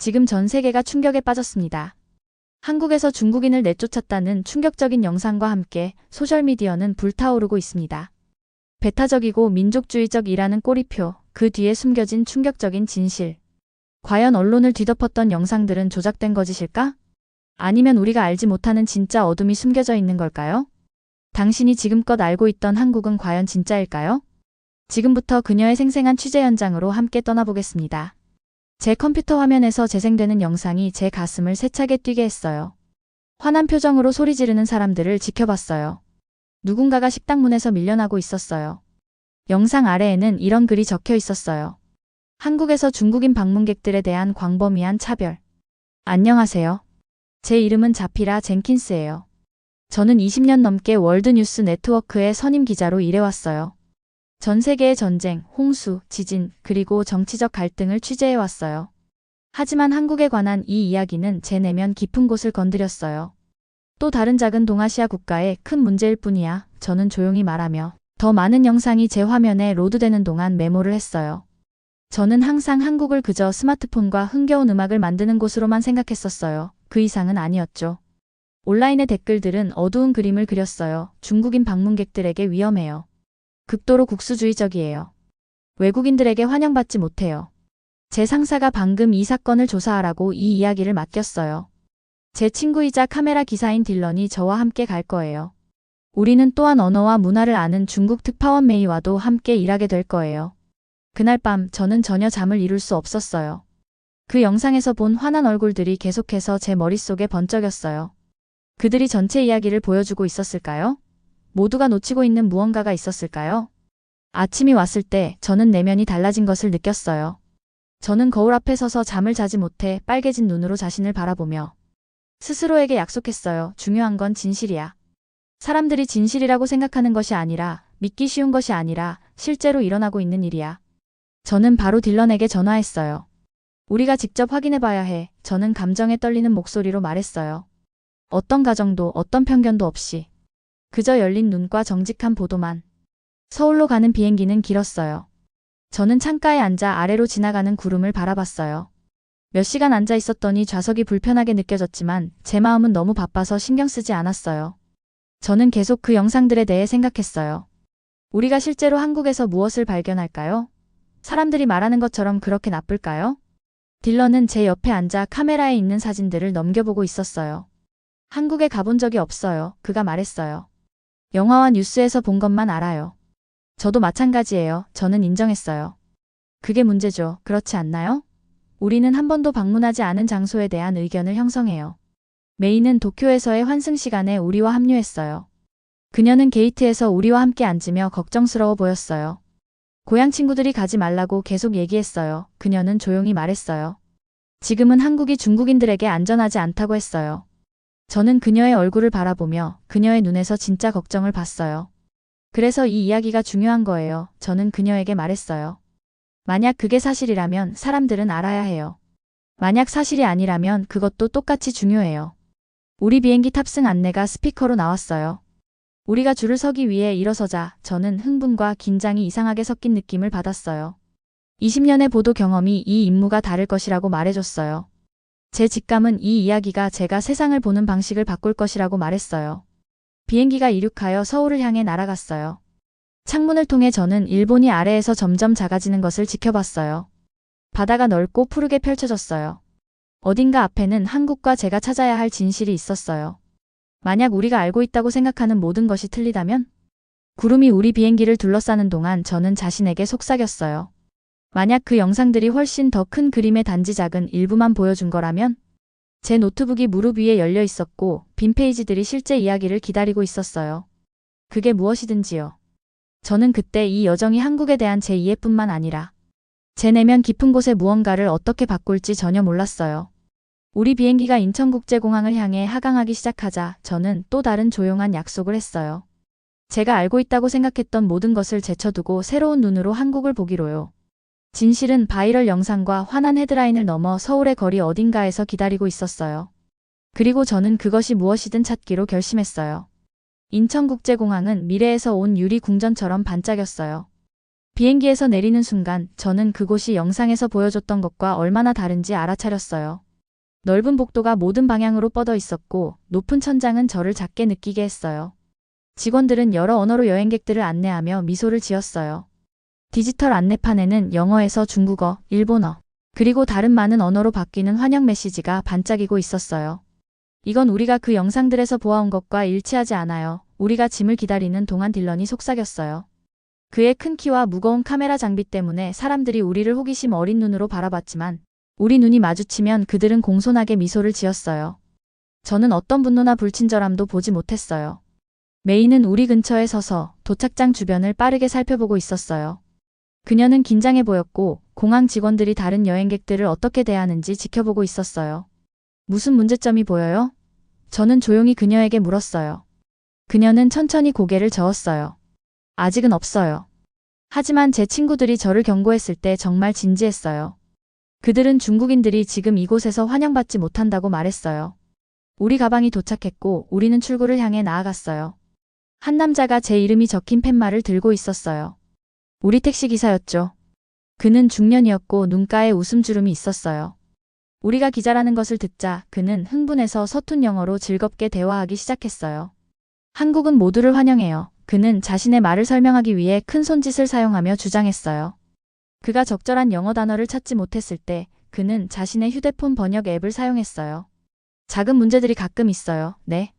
지금 전 세계가 충격에 빠졌습니다. 한국에서 중국인을 내쫓았다는 충격적인 영상과 함께 소셜미디어는 불타오르고 있습니다. 배타적이고 민족주의적이라는 꼬리표, 그 뒤에 숨겨진 충격적인 진실. 과연 언론을 뒤덮었던 영상들은 조작된 거짓일까? 아니면 우리가 알지 못하는 진짜 어둠이 숨겨져 있는 걸까요? 당신이 지금껏 알고 있던 한국은 과연 진짜일까요? 지금부터 그녀의 생생한 취재 현장으로 함께 떠나보겠습니다. 제 컴퓨터 화면에서 재생되는 영상이 제 가슴을 세차게 뛰게 했어요. 화난 표정으로 소리 지르는 사람들을 지켜봤어요. 누군가가 식당 문에서 밀려나고 있었어요. 영상 아래에는 이런 글이 적혀 있었어요. 한국에서 중국인 방문객들에 대한 광범위한 차별. 안녕하세요. 제 이름은 자피라 젠킨스예요. 저는 20년 넘게 월드뉴스 네트워크의 선임 기자로 일해왔어요. 전 세계의 전쟁, 홍수, 지진, 그리고 정치적 갈등을 취재해왔어요. 하지만 한국에 관한 이 이야기는 제 내면 깊은 곳을 건드렸어요. 또 다른 작은 동아시아 국가의 큰 문제일 뿐이야. 저는 조용히 말하며 더 많은 영상이 제 화면에 로드되는 동안 메모를 했어요. 저는 항상 한국을 그저 스마트폰과 흥겨운 음악을 만드는 곳으로만 생각했었어요. 그 이상은 아니었죠. 온라인의 댓글들은 어두운 그림을 그렸어요. 중국인 방문객들에게 위험해요. 극도로 국수주의적이에요. 외국인들에게 환영받지 못해요. 제 상사가 방금 이 사건을 조사하라고 이 이야기를 맡겼어요. 제 친구이자 카메라 기사인 딜런이 저와 함께 갈 거예요. 우리는 또한 언어와 문화를 아는 중국 특파원 메이와도 함께 일하게 될 거예요. 그날 밤 저는 전혀 잠을 이룰 수 없었어요. 그 영상에서 본 화난 얼굴들이 계속해서 제 머릿속에 번쩍였어요. 그들이 전체 이야기를 보여주고 있었을까요? 모두가 놓치고 있는 무언가가 있었을까요? 아침이 왔을 때 저는 내면이 달라진 것을 느꼈어요. 저는 거울 앞에 서서 잠을 자지 못해 빨개진 눈으로 자신을 바라보며 스스로에게 약속했어요. 중요한 건 진실이야. 사람들이 진실이라고 생각하는 것이 아니라, 믿기 쉬운 것이 아니라 실제로 일어나고 있는 일이야. 저는 바로 딜런에게 전화했어요. 우리가 직접 확인해봐야 해. 저는 감정에 떨리는 목소리로 말했어요. 어떤 가정도 어떤 편견도 없이. 그저 열린 눈과 정직한 보도만. 서울로 가는 비행기는 길었어요. 저는 창가에 앉아 아래로 지나가는 구름을 바라봤어요. 몇 시간 앉아 있었더니 좌석이 불편하게 느껴졌지만 제 마음은 너무 바빠서 신경 쓰지 않았어요. 저는 계속 그 영상들에 대해 생각했어요. 우리가 실제로 한국에서 무엇을 발견할까요? 사람들이 말하는 것처럼 그렇게 나쁠까요? 딜런은 제 옆에 앉아 카메라에 있는 사진들을 넘겨보고 있었어요. 한국에 가본 적이 없어요. 그가 말했어요. 영화와 뉴스에서 본 것만 알아요. 저도 마찬가지예요. 저는 인정했어요. 그게 문제죠. 그렇지 않나요? 우리는 한 번도 방문하지 않은 장소에 대한 의견을 형성해요. 메이는 도쿄에서의 환승 시간에 우리와 합류했어요. 그녀는 게이트에서 우리와 함께 앉으며 걱정스러워 보였어요. 고향 친구들이 가지 말라고 계속 얘기했어요. 그녀는 조용히 말했어요. 지금은 한국이 중국인들에게 안전하지 않다고 했어요. 저는 그녀의 얼굴을 바라보며 그녀의 눈에서 진짜 걱정을 봤어요. 그래서 이 이야기가 중요한 거예요. 저는 그녀에게 말했어요. 만약 그게 사실이라면 사람들은 알아야 해요. 만약 사실이 아니라면 그것도 똑같이 중요해요. 우리 비행기 탑승 안내가 스피커로 나왔어요. 우리가 줄을 서기 위해 일어서자 저는 흥분과 긴장이 이상하게 섞인 느낌을 받았어요. 20년의 보도 경험이 이 임무가 다를 것이라고 말해줬어요. 제 직감은 이 이야기가 제가 세상을 보는 방식을 바꿀 것이라고 말했어요. 비행기가 이륙하여 서울을 향해 날아갔어요. 창문을 통해 저는 일본이 아래에서 점점 작아지는 것을 지켜봤어요. 바다가 넓고 푸르게 펼쳐졌어요. 어딘가 앞에는 한국과 제가 찾아야 할 진실이 있었어요. 만약 우리가 알고 있다고 생각하는 모든 것이 틀리다면? 구름이 우리 비행기를 둘러싸는 동안 저는 자신에게 속삭였어요. 만약 그 영상들이 훨씬 더 큰 그림의 단지 작은 일부만 보여준 거라면? 제 노트북이 무릎 위에 열려 있었고 빈 페이지들이 실제 이야기를 기다리고 있었어요. 그게 무엇이든지요. 저는 그때 이 여정이 한국에 대한 제 이해뿐만 아니라 제 내면 깊은 곳에 무언가를 어떻게 바꿀지 전혀 몰랐어요. 우리 비행기가 인천국제공항을 향해 하강하기 시작하자 저는 또 다른 조용한 약속을 했어요. 제가 알고 있다고 생각했던 모든 것을 제쳐두고 새로운 눈으로 한국을 보기로요. 진실은 바이럴 영상과 화난 헤드라인을 넘어 서울의 거리 어딘가에서 기다리고 있었어요. 그리고 저는 그것이 무엇이든 찾기로 결심했어요. 인천국제공항은 미래에서 온 유리 궁전처럼 반짝였어요. 비행기에서 내리는 순간 저는 그곳이 영상에서 보여줬던 것과 얼마나 다른지 알아차렸어요. 넓은 복도가 모든 방향으로 뻗어 있었고 높은 천장은 저를 작게 느끼게 했어요. 직원들은 여러 언어로 여행객들을 안내하며 미소를 지었어요. 디지털 안내판에는 영어에서 중국어, 일본어, 그리고 다른 많은 언어로 바뀌는 환영 메시지가 반짝이고 있었어요. 이건 우리가 그 영상들에서 보아온 것과 일치하지 않아요. 우리가 짐을 기다리는 동안 딜런이 속삭였어요. 그의 큰 키와 무거운 카메라 장비 때문에 사람들이 우리를 호기심 어린 눈으로 바라봤지만 우리 눈이 마주치면 그들은 공손하게 미소를 지었어요. 저는 어떤 분노나 불친절함도 보지 못했어요. 메이는 우리 근처에 서서 도착장 주변을 빠르게 살펴보고 있었어요. 그녀는 긴장해 보였고 공항 직원들이 다른 여행객들을 어떻게 대하는지 지켜보고 있었어요. 무슨 문제점이 보여요? 저는 조용히 그녀에게 물었어요. 그녀는 천천히 고개를 저었어요. 아직은 없어요. 하지만 제 친구들이 저를 경고했을 때 정말 진지했어요. 그들은 중국인들이 지금 이곳에서 환영받지 못한다고 말했어요. 우리 가방이 도착했고 우리는 출구를 향해 나아갔어요. 한 남자가 제 이름이 적힌 팻말을 들고 있었어요. 우리 택시기사였죠. 그는 중년이었고 눈가에 웃음주름이 있었어요. 우리가 기자라는 것을 듣자 그는 흥분해서 서툰 영어로 즐겁게 대화하기 시작했어요. 한국은 모두를 환영해요. 그는 자신의 말을 설명하기 위해 큰 손짓을 사용하며 주장했어요. 그가 적절한 영어 단어를 찾지 못했을 때 그는 자신의 휴대폰 번역 앱을 사용했어요. 작은 문제들이 가끔 있어요. 네.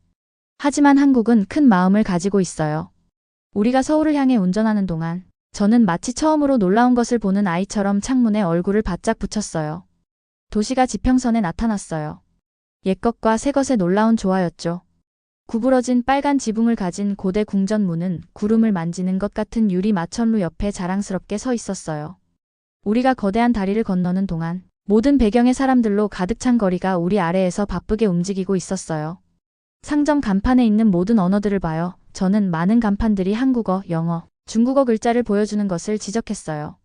하지만 한국은 큰 마음을 가지고 있어요. 우리가 서울을 향해 운전하는 동안 저는 마치 처음으로 놀라운 것을 보는 아이처럼 창문에 얼굴을 바짝 붙였어요. 도시가 지평선에 나타났어요. 옛것과 새것의 놀라운 조화였죠. 구부러진 빨간 지붕을 가진 고대 궁전문은 구름을 만지는 것 같은 유리 마천루 옆에 자랑스럽게 서 있었어요. 우리가 거대한 다리를 건너는 동안 모든 배경의 사람들로 가득 찬 거리가 우리 아래에서 바쁘게 움직이고 있었어요. 상점 간판에 있는 모든 언어들을 봐요. 저는 많은 간판들이 한국어, 영어, 중국어 글자를 보여주는 것을 지적했어요.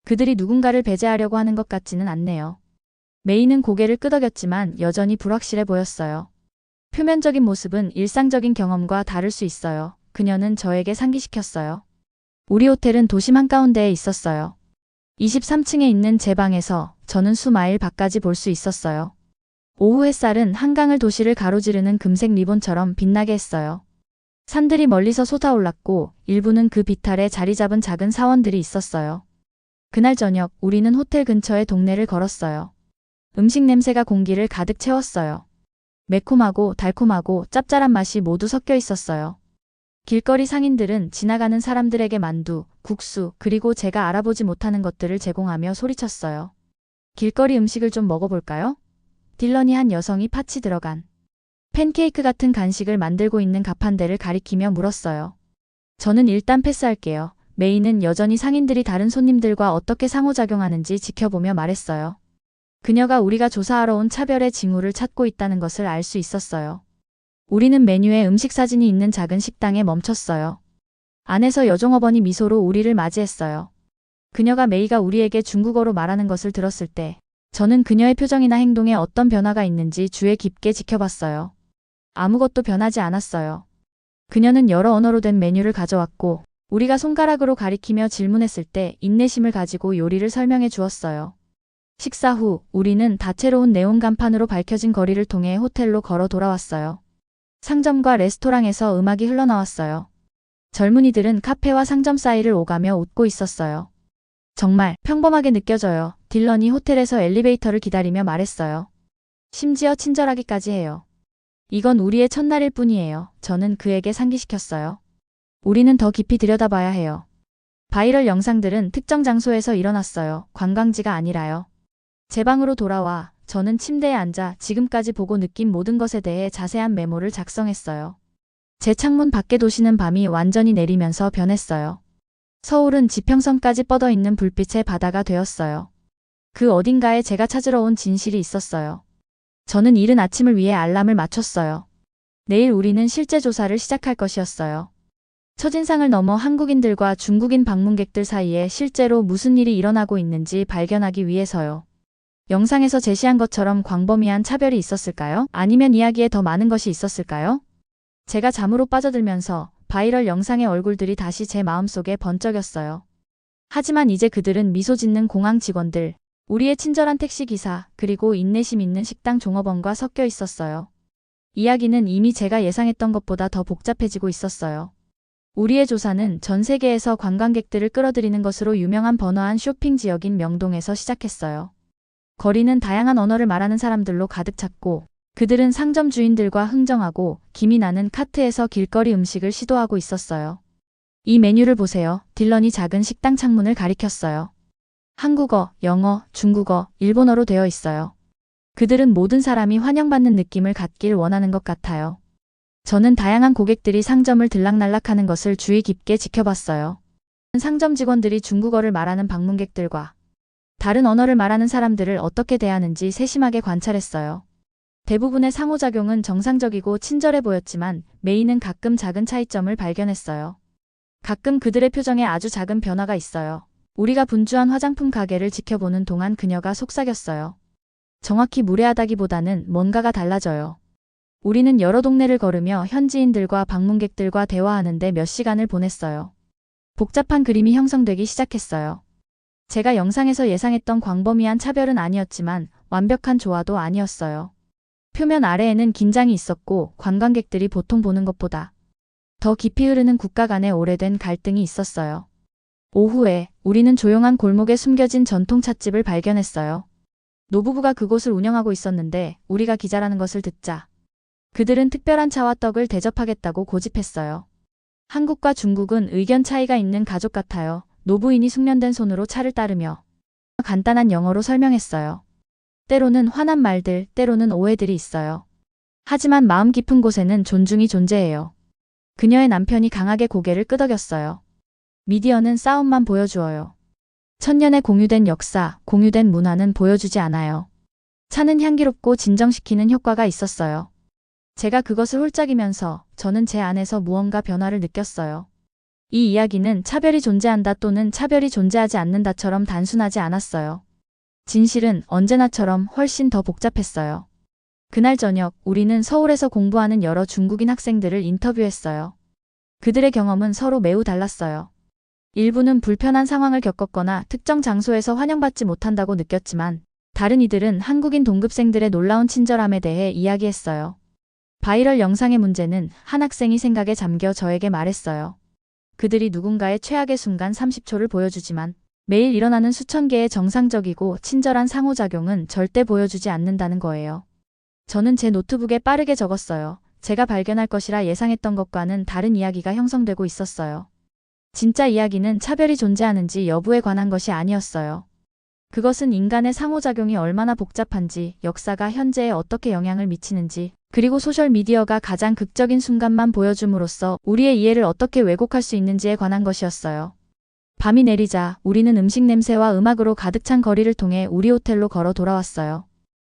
그들이 누군가를 배제하려고 하는 것 같지는 않네요. 메이는 고개를 끄덕였지만 여전히 불확실해 보였어요. 표면적인 모습은 일상적인 경험과 다를 수 있어요. 그녀는 저에게 상기시켰어요. 우리 호텔은 도심 한가운데에 있었어요. 23층에 있는 제 방에서 저는 수마일 밖까지 볼 수 있었어요. 오후 햇살은 한강을 도시를 가로지르는 금색 리본처럼 빛나게 했어요. 산들이 멀리서 솟아올랐고 일부는 그 빛 아래 자리 잡은 작은 사원들이 있었어요. 그날 저녁 우리는 호텔 근처의 동네를 걸었어요. 음식 냄새가 공기를 가득 채웠어요. 매콤하고 달콤하고 짭짤한 맛이 모두 섞여 있었어요. 길거리 상인들은 지나가는 사람들에게 만두, 국수, 그리고 제가 알아보지 못하는 것들을 제공하며 소리쳤어요. 길거리 음식을 좀 먹어볼까요? 딜런이 한 여성이 팥이 들어간 팬케이크 같은 간식을 만들고 있는 가판대를 가리키며 물었어요. 저는 일단 패스할게요. 메이는 여전히 상인들이 다른 손님들과 어떻게 상호작용하는지 지켜보며 말했어요. 그녀가 우리가 조사하러 온 차별의 징후를 찾고 있다는 것을 알 수 있었어요. 우리는 메뉴에 음식 사진이 있는 작은 식당에 멈췄어요. 안에서 여종업원이 미소로 우리를 맞이했어요. 그녀가 메이가 우리에게 중국어로 말하는 것을 들었을 때 저는 그녀의 표정이나 행동에 어떤 변화가 있는지 주의 깊게 지켜봤어요. 아무것도 변하지 않았어요. 그녀는 여러 언어로 된 메뉴를 가져왔고 우리가 손가락으로 가리키며 질문했을 때 인내심을 가지고 요리를 설명해 주었어요. 식사 후 우리는 다채로운 네온 간판으로 밝혀진 거리를 통해 호텔로 걸어 돌아왔어요. 상점과 레스토랑에서 음악이 흘러나왔어요. 젊은이들은 카페와 상점 사이를 오가며 웃고 있었어요. 정말 평범하게 느껴져요. 딜런이 호텔에서 엘리베이터를 기다리며 말했어요. 심지어 친절하기까지 해요. 이건 우리의 첫날일 뿐이에요. 저는 그에게 상기시켰어요. 우리는 더 깊이 들여다봐야 해요. 바이럴 영상들은 특정 장소에서 일어났어요. 관광지가 아니라요. 제 방으로 돌아와 저는 침대에 앉아 지금까지 보고 느낀 모든 것에 대해 자세한 메모를 작성했어요. 제 창문 밖의 도시는 밤이 완전히 내리면서 변했어요. 서울은 지평선까지 뻗어 있는 불빛의 바다가 되었어요. 그 어딘가에 제가 찾으러 온 진실이 있었어요. 저는 이른 아침을 위해 알람을 맞췄어요. 내일 우리는 실제 조사를 시작할 것이었어요. 첫인상을 넘어 한국인들과 중국인 방문객들 사이에 실제로 무슨 일이 일어나고 있는지 발견하기 위해서요. 영상에서 제시한 것처럼 광범위한 차별이 있었을까요? 아니면 이야기에 더 많은 것이 있었을까요? 제가 잠으로 빠져들면서 바이럴 영상의 얼굴들이 다시 제 마음속에 번쩍였어요. 하지만 이제 그들은 미소 짓는 공항 직원들, 우리의 친절한 택시기사, 그리고 인내심 있는 식당 종업원과 섞여 있었어요. 이야기는 이미 제가 예상했던 것보다 더 복잡해지고 있었어요. 우리의 조사는 전 세계에서 관광객들을 끌어들이는 것으로 유명한 번화한 쇼핑 지역인 명동에서 시작했어요. 거리는 다양한 언어를 말하는 사람들로 가득 찼고, 그들은 상점 주인들과 흥정하고 김이 나는 카트에서 길거리 음식을 시도하고 있었어요. 이 메뉴를 보세요. 딜런이 작은 식당 창문을 가리켰어요. 한국어, 영어, 중국어, 일본어로 되어 있어요. 그들은 모든 사람이 환영받는 느낌을 갖길 원하는 것 같아요. 저는 다양한 고객들이 상점을 들락날락하는 것을 주의 깊게 지켜봤어요. 상점 직원들이 중국어를 말하는 방문객들과 다른 언어를 말하는 사람들을 어떻게 대하는지 세심하게 관찰했어요. 대부분의 상호작용은 정상적이고 친절해 보였지만 메이는 가끔 작은 차이점을 발견했어요. 가끔 그들의 표정에 아주 작은 변화가 있어요. 우리가 분주한 화장품 가게를 지켜보는 동안 그녀가 속삭였어요. 정확히 무례하다기보다는 뭔가가 달라져요. 우리는 여러 동네를 걸으며 현지인들과 방문객들과 대화하는데 몇 시간을 보냈어요. 복잡한 그림이 형성되기 시작했어요. 제가 영상에서 예상했던 광범위한 차별은 아니었지만 완벽한 조화도 아니었어요. 표면 아래에는 긴장이 있었고 관광객들이 보통 보는 것보다 더 깊이 흐르는 국가 간의 오래된 갈등이 있었어요. 오후에 우리는 조용한 골목에 숨겨진 전통 찻집을 발견했어요. 노부부가 그곳을 운영하고 있었는데 우리가 기자라는 것을 듣자 그들은 특별한 차와 떡을 대접하겠다고 고집했어요. 한국과 중국은 의견 차이가 있는 가족 같아요. 노부인이 숙련된 손으로 차를 따르며 간단한 영어로 설명했어요. 때로는 화난 말들, 때로는 오해들이 있어요. 하지만 마음 깊은 곳에는 존중이 존재해요. 그녀의 남편이 강하게 고개를 끄덕였어요. 미디어는 싸움만 보여주어요. 천년의 공유된 역사, 공유된 문화는 보여주지 않아요. 차는 향기롭고 진정시키는 효과가 있었어요. 제가 그것을 홀짝이면서 저는 제 안에서 무언가 변화를 느꼈어요. 이 이야기는 차별이 존재한다 또는 차별이 존재하지 않는다처럼 단순하지 않았어요. 진실은 언제나처럼 훨씬 더 복잡했어요. 그날 저녁 우리는 서울에서 공부하는 여러 중국인 학생들을 인터뷰했어요. 그들의 경험은 서로 매우 달랐어요. 일부는 불편한 상황을 겪었거나 특정 장소에서 환영받지 못한다고 느꼈지만 다른 이들은 한국인 동급생들의 놀라운 친절함에 대해 이야기했어요. 바이럴 영상의 문제는 한 학생이 생각에 잠겨 저에게 말했어요. 그들이 누군가의 최악의 순간 30초를 보여주지만 매일 일어나는 수천 개의 정상적이고 친절한 상호작용은 절대 보여주지 않는다는 거예요. 저는 제 노트북에 빠르게 적었어요. 제가 발견할 것이라 예상했던 것과는 다른 이야기가 형성되고 있었어요. 진짜 이야기는 차별이 존재하는지 여부에 관한 것이 아니었어요. 그것은 인간의 상호작용이 얼마나 복잡한지, 역사가 현재에 어떻게 영향을 미치는지, 그리고 소셜미디어가 가장 극적인 순간만 보여줌으로써 우리의 이해를 어떻게 왜곡할 수 있는지에 관한 것이었어요. 밤이 내리자 우리는 음식 냄새와 음악으로 가득 찬 거리를 통해 우리 호텔로 걸어 돌아왔어요.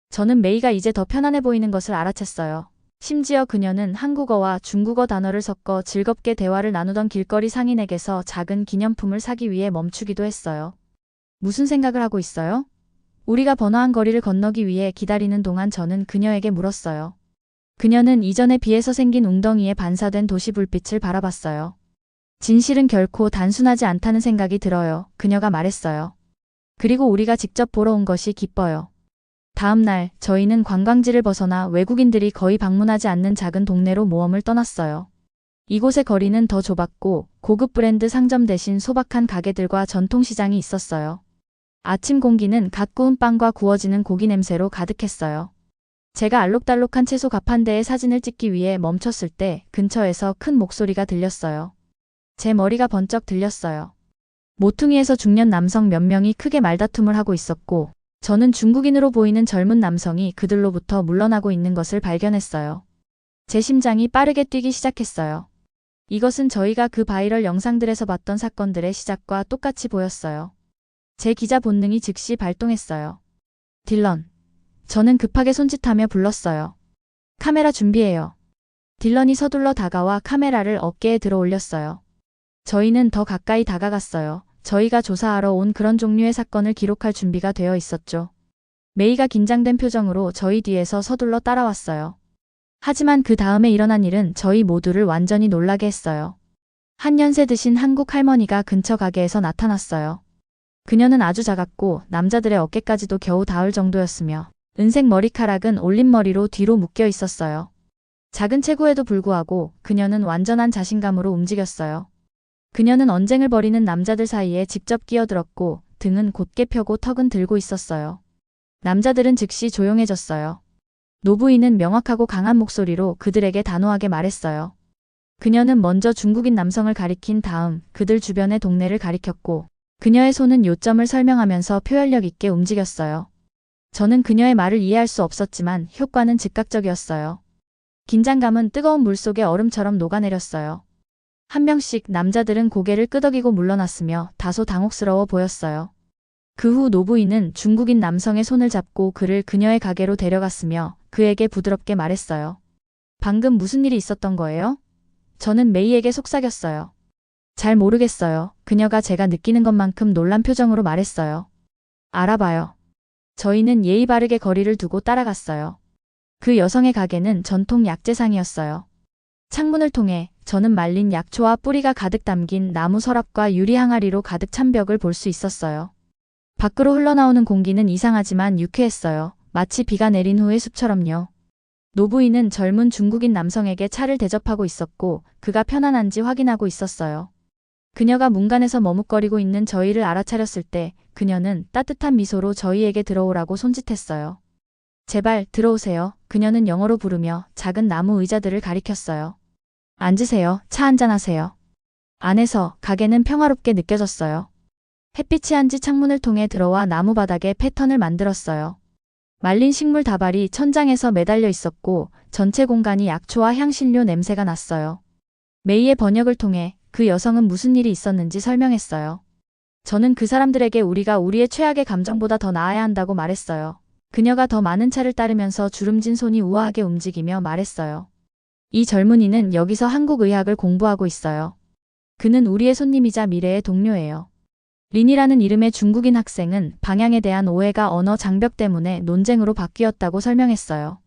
저는 메이가 이제 더 편안해 보이는 것을 알아챘어요. 심지어 그녀는 한국어와 중국어 단어를 섞어 즐겁게 대화를 나누던 길거리 상인에게서 작은 기념품을 사기 위해 멈추기도 했어요. 무슨 생각을 하고 있어요? 우리가 번화한 거리를 건너기 위해 기다리는 동안 저는 그녀에게 물었어요. 그녀는 이전에 비에서 생긴 웅덩이에 반사된 도시 불빛을 바라봤어요. 진실은 결코 단순하지 않다는 생각이 들어요. 그녀가 말했어요. 그리고 우리가 직접 보러 온 것이 기뻐요. 다음 날 저희는 관광지를 벗어나 외국인들이 거의 방문하지 않는 작은 동네로 모험을 떠났어요. 이곳의 거리는 더 좁았고 고급 브랜드 상점 대신 소박한 가게들과 전통시장이 있었어요. 아침 공기는 갓 구운 빵과 구워지는 고기 냄새로 가득했어요. 제가 알록달록한 채소 값 한 대의 사진을 찍기 위해 멈췄을 때 근처에서 큰 목소리가 들렸어요. 제 머리가 번쩍 들렸어요. 모퉁이에서 중년 남성 몇 명이 크게 말다툼을 하고 있었고 저는 중국인으로 보이는 젊은 남성이 그들로부터 물러나고 있는 것을 발견했어요. 제 심장이 빠르게 뛰기 시작했어요. 이것은 저희가 그 바이럴 영상들에서 봤던 사건들의 시작과 똑같이 보였어요. 제 기자 본능이 즉시 발동했어요. 딜런. 저는 급하게 손짓하며 불렀어요. 카메라 준비해요. 딜런이 서둘러 다가와 카메라를 어깨에 들어 올렸어요. 저희는 더 가까이 다가갔어요. 저희가 조사하러 온 그런 종류의 사건을 기록할 준비가 되어 있었죠. 메이가 긴장된 표정으로 저희 뒤에서 서둘러 따라왔어요. 하지만 그 다음에 일어난 일은 저희 모두를 완전히 놀라게 했어요. 한 연세 드신 한국 할머니가 근처 가게에서 나타났어요. 그녀는 아주 작았고 남자들의 어깨까지도 겨우 닿을 정도였으며 은색 머리카락은 올림머리로 뒤로 묶여 있었어요. 작은 체구에도 불구하고 그녀는 완전한 자신감으로 움직였어요. 그녀는 언쟁을 벌이는 남자들 사이에 직접 끼어들었고 등은 곧게 펴고 턱은 들고 있었어요. 남자들은 즉시 조용해졌어요. 노부인은 명확하고 강한 목소리로 그들에게 단호하게 말했어요. 그녀는 먼저 중국인 남성을 가리킨 다음 그들 주변의 동네를 가리켰고 그녀의 손은 요점을 설명하면서 표현력 있게 움직였어요. 저는 그녀의 말을 이해할 수 없었지만 효과는 즉각적이었어요. 긴장감은 뜨거운 물 속의 얼음처럼 녹아내렸어요. 한 명씩 남자들은 고개를 끄덕이고 물러났으며 다소 당혹스러워 보였어요. 그 후 노부인은 중국인 남성의 손을 잡고 그를 그녀의 가게로 데려갔으며 그에게 부드럽게 말했어요. 방금 무슨 일이 있었던 거예요? 저는 메이에게 속삭였어요. 잘 모르겠어요. 그녀가 제가 느끼는 것만큼 놀란 표정으로 말했어요. 알아봐요. 저희는 예의 바르게 거리를 두고 따라갔어요. 그 여성의 가게는 전통 약재상이었어요. 창문을 통해 저는 말린 약초와 뿌리가 가득 담긴 나무 서랍과 유리 항아리로 가득 찬 벽을 볼 수 있었어요. 밖으로 흘러나오는 공기는 이상하지만 유쾌했어요. 마치 비가 내린 후의 숲처럼요. 노부인은 젊은 중국인 남성에게 차를 대접하고 있었고 그가 편안한지 확인하고 있었어요. 그녀가 문간에서 머뭇거리고 있는 저희를 알아차렸을 때 그녀는 따뜻한 미소로 저희에게 들어오라고 손짓했어요. 제발 들어오세요. 그녀는 영어로 부르며 작은 나무 의자들을 가리켰어요. 앉으세요. 차 한잔하세요. 안에서 가게는 평화롭게 느껴졌어요. 햇빛이 한지 창문을 통해 들어와 나무 바닥에 패턴을 만들었어요. 말린 식물 다발이 천장에서 매달려 있었고 전체 공간이 약초와 향신료 냄새가 났어요. 메이의 번역을 통해 그 여성은 무슨 일이 있었는지 설명했어요. 저는 그 사람들에게 우리가 우리의 최악의 감정보다 더 나아야 한다고 말했어요. 그녀가 더 많은 차를 따르면서 주름진 손이 우아하게 움직이며 말했어요. 이 젊은이는 여기서 한국 의학을 공부하고 있어요. 그는 우리의 손님이자 미래의 동료예요. 린이라는 이름의 중국인 학생은 방향에 대한 오해가 언어 장벽 때문에 논쟁으로 바뀌었다고 설명했어요.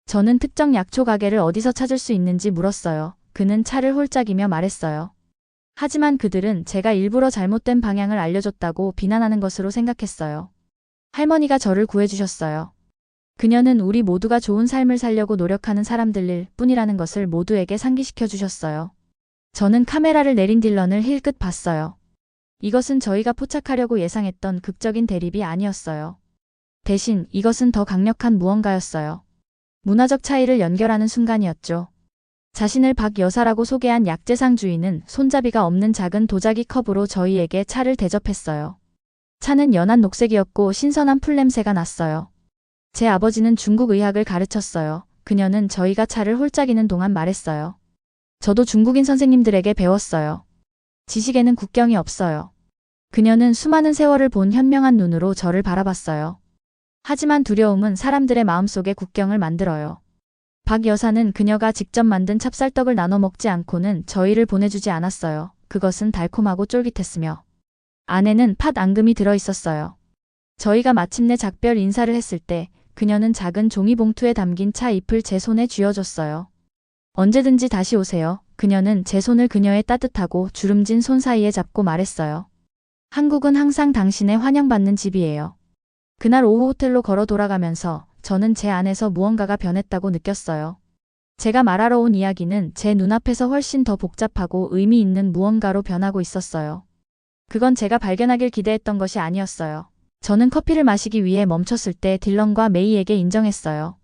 저는 특정 약초 가게를 어디서 찾을 수 있는지 물었어요. 그는 차를 홀짝이며 말했어요. 하지만 그들은 제가 일부러 잘못된 방향을 알려줬다고 비난하는 것으로 생각했어요. 할머니가 저를 구해주셨어요. 그녀는 우리 모두가 좋은 삶을 살려고 노력하는 사람들일 뿐이라는 것을 모두에게 상기시켜 주셨어요. 저는 카메라를 내린 딜런을 힐끗 봤어요. 이것은 저희가 포착하려고 예상했던 극적인 대립이 아니었어요. 대신 이것은 더 강력한 무언가였어요. 문화적 차이를 연결하는 순간이었죠. 자신을 박 여사라고 소개한 약재상 주인은 손잡이가 없는 작은 도자기 컵으로 저희에게 차를 대접했어요. 차는 연한 녹색이었고 신선한 풀냄새가 났어요. 제 아버지는 중국 의학을 가르쳤어요. 그녀는 저희가 차를 홀짝이는 동안 말했어요. 저도 중국인 선생님들에게 배웠어요. 지식에는 국경이 없어요. 그녀는 수많은 세월을 본 현명한 눈으로 저를 바라봤어요. 하지만 두려움은 사람들의 마음속에 국경을 만들어요. 박 여사는 그녀가 직접 만든 찹쌀떡을 나눠 먹지 않고는 저희를 보내주지 않았어요. 그것은 달콤하고 쫄깃했으며 안에는 팥 앙금이 들어있었어요. 저희가 마침내 작별 인사를 했을 때 그녀는 작은 종이봉투에 담긴 차 잎을 제 손에 쥐어줬어요. 언제든지 다시 오세요. 그녀는 제 손을 그녀의 따뜻하고 주름진 손 사이에 잡고 말했어요. 한국은 항상 당신의 환영받는 집이에요. 그날 오후 호텔로 걸어 돌아가면서 저는 제 안에서 무언가가 변했다고 느꼈어요. 제가 말하러 온 이야기는 제 눈앞에서 훨씬 더 복잡하고 의미 있는 무언가로 변하고 있었어요. 그건 제가 발견하길 기대했던 것이 아니었어요. 저는 커피를 마시기 위해 멈췄을 때 딜런과 메이에게 인정했어요.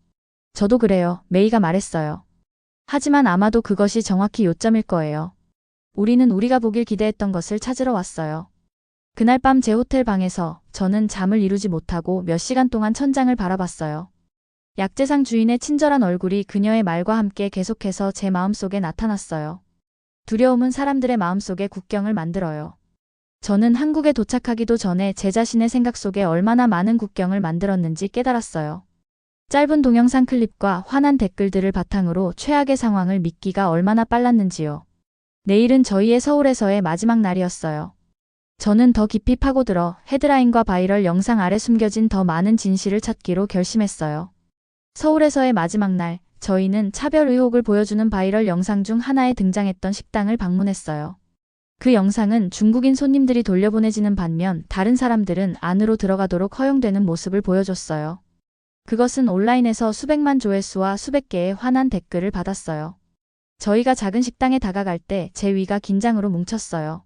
저도 그래요. 메이가 말했어요. 하지만 아마도 그것이 정확히 요점일 거예요. 우리는 우리가 보길 기대했던 것을 찾으러 왔어요. 그날 밤 제 호텔 방에서 저는 잠을 이루지 못하고 몇 시간 동안 천장을 바라봤어요. 약재상 주인의 친절한 얼굴이 그녀의 말과 함께 계속해서 제 마음속에 나타났어요. 두려움은 사람들의 마음속에 국경을 만들어요. 저는 한국에 도착하기도 전에 제 자신의 생각 속에 얼마나 많은 국경을 만들었는지 깨달았어요. 짧은 동영상 클립과 화난 댓글들을 바탕으로 최악의 상황을 믿기가 얼마나 빨랐는지요. 내일은 저희의 서울에서의 마지막 날이었어요. 저는 더 깊이 파고들어 헤드라인과 바이럴 영상 아래 숨겨진 더 많은 진실을 찾기로 결심했어요. 서울에서의 마지막 날, 저희는 차별 의혹을 보여주는 바이럴 영상 중 하나에 등장했던 식당을 방문했어요. 그 영상은 중국인 손님들이 돌려보내지는 반면 다른 사람들은 안으로 들어가도록 허용되는 모습을 보여줬어요. 그것은 온라인에서 수백만 조회수와 수백 개의 환한 댓글을 받았어요. 저희가 작은 식당에 다가갈 때 제 위가 긴장으로 뭉쳤어요.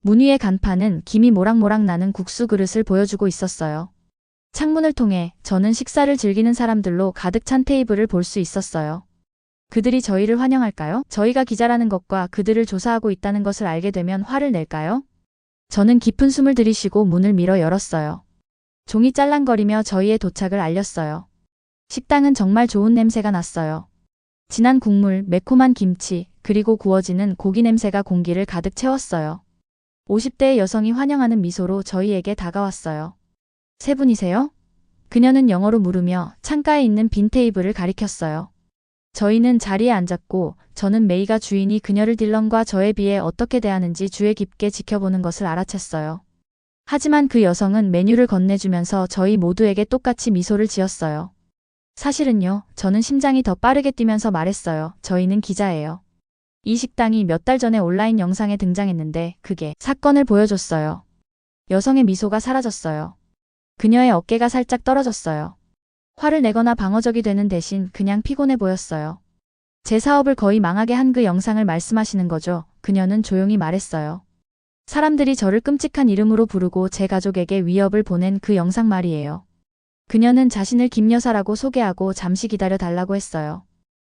문 위의 간판은 김이 모락모락 나는 국수 그릇을 보여주고 있었어요. 창문을 통해 저는 식사를 즐기는 사람들로 가득 찬 테이블을 볼 수 있었어요. 그들이 저희를 환영할까요? 저희가 기자라는 것과 그들을 조사하고 있다는 것을 알게 되면 화를 낼까요? 저는 깊은 숨을 들이쉬고 문을 밀어 열었어요. 종이 짤랑거리며 저희의 도착을 알렸어요. 식당은 정말 좋은 냄새가 났어요. 진한 국물, 매콤한 김치, 그리고 구워지는 고기 냄새가 공기를 가득 채웠어요. 50대의 여성이 환영하는 미소로 저희에게 다가왔어요. 세 분이세요? 그녀는 영어로 물으며 창가에 있는 빈 테이블을 가리켰어요. 저희는 자리에 앉았고 저는 메이가 주인이 그녀를 딜런과 저에 비해 어떻게 대하는지 주의 깊게 지켜보는 것을 알아챘어요. 하지만 그 여성은 메뉴를 건네주면서 저희 모두에게 똑같이 미소를 지었어요. 사실은요, 저는 심장이 더 빠르게 뛰면서 말했어요. 저희는 기자예요. 이 식당이 몇 달 전에 온라인 영상에 등장했는데 그게 사건을 보여줬어요. 여성의 미소가 사라졌어요. 그녀의 어깨가 살짝 떨어졌어요. 화를 내거나 방어적이 되는 대신 그냥 피곤해 보였어요. 제 사업을 거의 망하게 한 그 영상을 말씀하시는 거죠? 그녀는 조용히 말했어요. 사람들이 저를 끔찍한 이름으로 부르고 제 가족에게 위협을 보낸 그 영상 말이에요. 그녀는 자신을 김 여사라고 소개하고 잠시 기다려 달라고 했어요.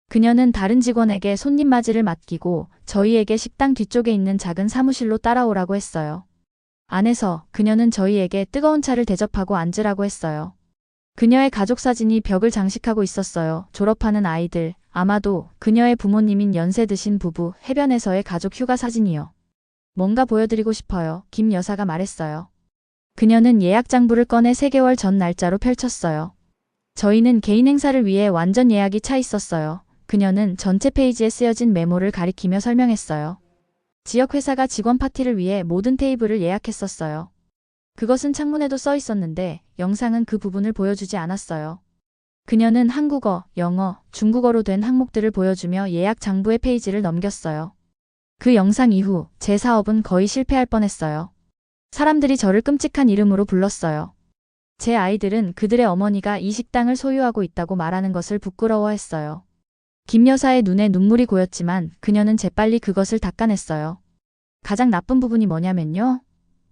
그녀는 다른 직원에게 손님 맞이를 맡기고 저희에게 식당 뒤쪽에 있는 작은 사무실로 따라오라고 했어요. 안에서 그녀는 저희에게 뜨거운 차를 대접하고 앉으라고 했어요. 그녀의 가족 사진이 벽을 장식하고 있었어요. 졸업하는 아이들, 아마도 그녀의 부모님인 연세 드신 부부, 해변에서의 가족 휴가 사진이요. 뭔가 보여드리고 싶어요. 김 여사가 말했어요. 그녀는 예약 장부를 꺼내 3개월 전 날짜로 펼쳤어요. 저희는 개인 행사를 위해 완전 예약이 차 있었어요. 그녀는 전체 페이지에 쓰여진 메모를 가리키며 설명했어요. 지역 회사가 직원 파티를 위해 모든 테이블을 예약했었어요. 그것은 창문에도 써 있었는데 영상은 그 부분을 보여주지 않았어요. 그녀는 한국어, 영어, 중국어로 된 항목들을 보여주며 예약 장부의 페이지를 넘겼어요. 그 영상 이후 제 사업은 거의 실패할 뻔했어요. 사람들이 저를 끔찍한 이름으로 불렀어요. 제 아이들은 그들의 어머니가 이 식당을 소유하고 있다고 말하는 것을 부끄러워했어요. 김 여사의 눈에 눈물이 고였지만 그녀는 재빨리 그것을 닦아냈어요. 가장 나쁜 부분이 뭐냐면요.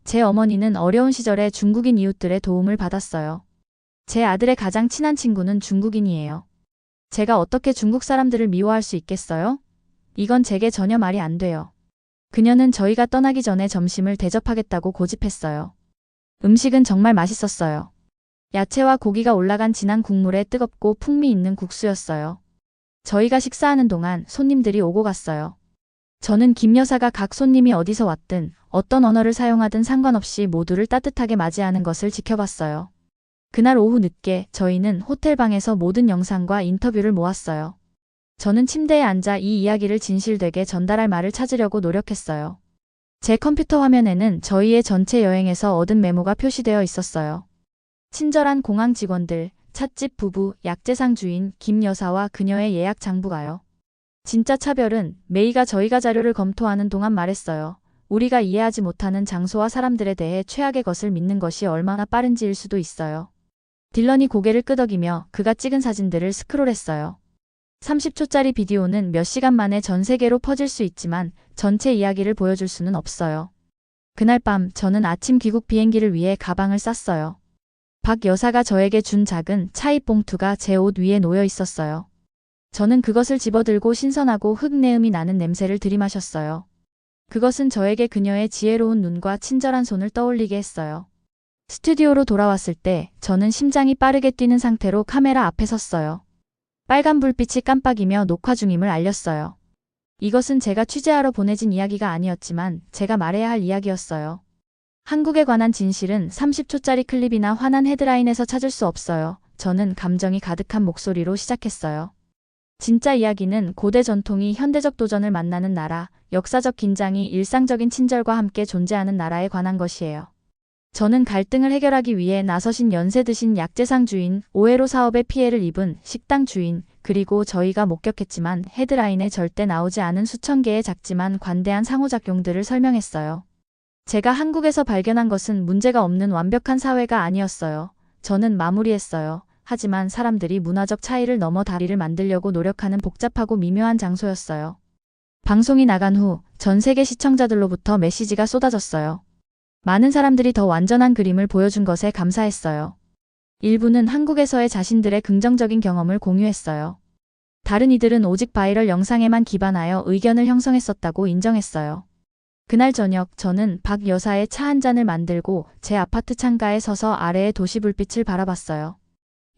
제 어머니는 어려운 시절에 중국인 이웃들의 도움을 받았어요. 제 아들의 가장 친한 친구는 중국인이에요. 제가 어떻게 중국 사람들을 미워할 수 있겠어요? 이건 제게 전혀 말이 안 돼요. 그녀는 저희가 떠나기 전에 점심을 대접하겠다고 고집했어요. 음식은 정말 맛있었어요. 야채와 고기가 올라간 진한 국물에 뜨겁고 풍미 있는 국수였어요. 저희가 식사하는 동안 손님들이 오고 갔어요. 저는 김 여사가 각 손님이 어디서 왔든 어떤 언어를 사용하든 상관없이 모두를 따뜻하게 맞이하는 것을 지켜봤어요. 그날 오후 늦게 저희는 호텔 방에서 모든 영상과 인터뷰를 모았어요. 저는 침대에 앉아 이 이야기를 진실되게 전달할 말을 찾으려고 노력했어요. 제 컴퓨터 화면에는 저희의 전체 여행에서 얻은 메모가 표시되어 있었어요. 친절한 공항 직원들, 찻집 부부, 약재상 주인, 김 여사와 그녀의 예약 장부가요. 진짜 차별은 메이가 저희가 자료를 검토하는 동안 말했어요. 우리가 이해하지 못하는 장소와 사람들에 대해 최악의 것을 믿는 것이 얼마나 빠른지일 수도 있어요. 딜런이 고개를 끄덕이며 그가 찍은 사진들을 스크롤했어요. 30초짜리 비디오는 몇 시간 만에 전 세계로 퍼질 수 있지만 전체 이야기를 보여줄 수는 없어요. 그날 밤 저는 아침 귀국 비행기를 위해 가방을 쌌어요. 박 여사가 저에게 준 작은 차입 봉투가 제 옷 위에 놓여 있었어요. 저는 그것을 집어들고 신선하고 흙내음이 나는 냄새를 들이마셨어요. 그것은 저에게 그녀의 지혜로운 눈과 친절한 손을 떠올리게 했어요. 스튜디오로 돌아왔을 때 저는 심장이 빠르게 뛰는 상태로 카메라 앞에 섰어요. 빨간 불빛이 깜빡이며 녹화 중임을 알렸어요. 이것은 제가 취재하러 보내진 이야기가 아니었지만 제가 말해야 할 이야기였어요. 한국에 관한 진실은 30초짜리 클립이나 환한 헤드라인에서 찾을 수 없어요. 저는 감정이 가득한 목소리로 시작했어요. 진짜 이야기는 고대 전통이 현대적 도전을 만나는 나라, 역사적 긴장이 일상적인 친절과 함께 존재하는 나라에 관한 것이에요. 저는 갈등을 해결하기 위해 나서신 연세 드신 약재상 주인, 오해로 사업에 피해를 입은 식당 주인, 그리고 저희가 목격했지만 헤드라인에 절대 나오지 않은 수천 개의 작지만 관대한 상호작용들을 설명했어요. 제가 한국에서 발견한 것은 문제가 없는 완벽한 사회가 아니었어요. 저는 마무리했어요. 하지만 사람들이 문화적 차이를 넘어 다리를 만들려고 노력하는 복잡하고 미묘한 장소였어요. 방송이 나간 후 전 세계 시청자들로부터 메시지가 쏟아졌어요. 많은 사람들이 더 완전한 그림을 보여준 것에 감사했어요. 일부는 한국에서의 자신들의 긍정적인 경험을 공유했어요. 다른 이들은 오직 바이럴 영상에만 기반하여 의견을 형성했었다고 인정했어요. 그날 저녁 저는 박 여사의 차 한 잔을 만들고 제 아파트 창가에 서서 아래의 도시 불빛을 바라봤어요.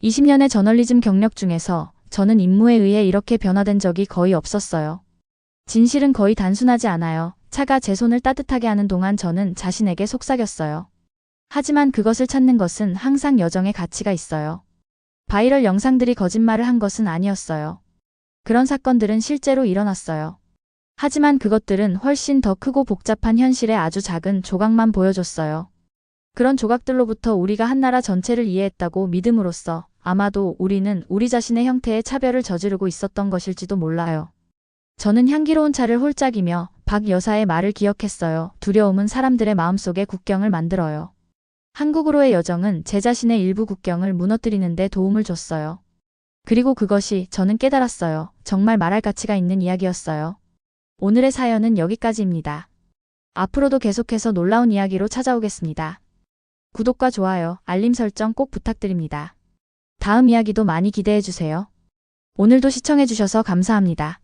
20년의 저널리즘 경력 중에서 저는 임무에 의해 이렇게 변화된 적이 거의 없었어요. 진실은 거의 단순하지 않아요. 차가 제 손을 따뜻하게 하는 동안 저는 자신에게 속삭였어요. 하지만 그것을 찾는 것은 항상 여정의 가치가 있어요. 바이럴 영상들이 거짓말을 한 것은 아니었어요. 그런 사건들은 실제로 일어났어요. 하지만 그것들은 훨씬 더 크고 복잡한 현실의 아주 작은 조각만 보여줬어요. 그런 조각들로부터 우리가 한 나라 전체를 이해했다고 믿음으로써 아마도 우리는 우리 자신의 형태의 차별을 저지르고 있었던 것일지도 몰라요. 저는 향기로운 차를 홀짝이며 박 여사의 말을 기억했어요. 두려움은 사람들의 마음속에 국경을 만들어요. 한국으로의 여정은 제 자신의 일부 국경을 무너뜨리는 데 도움을 줬어요. 그리고 그것이 저는 깨달았어요. 정말 말할 가치가 있는 이야기였어요. 오늘의 사연은 여기까지입니다. 앞으로도 계속해서 놀라운 이야기로 찾아오겠습니다. 구독과 좋아요, 알림 설정 꼭 부탁드립니다. 다음 이야기도 많이 기대해주세요. 오늘도 시청해주셔서 감사합니다.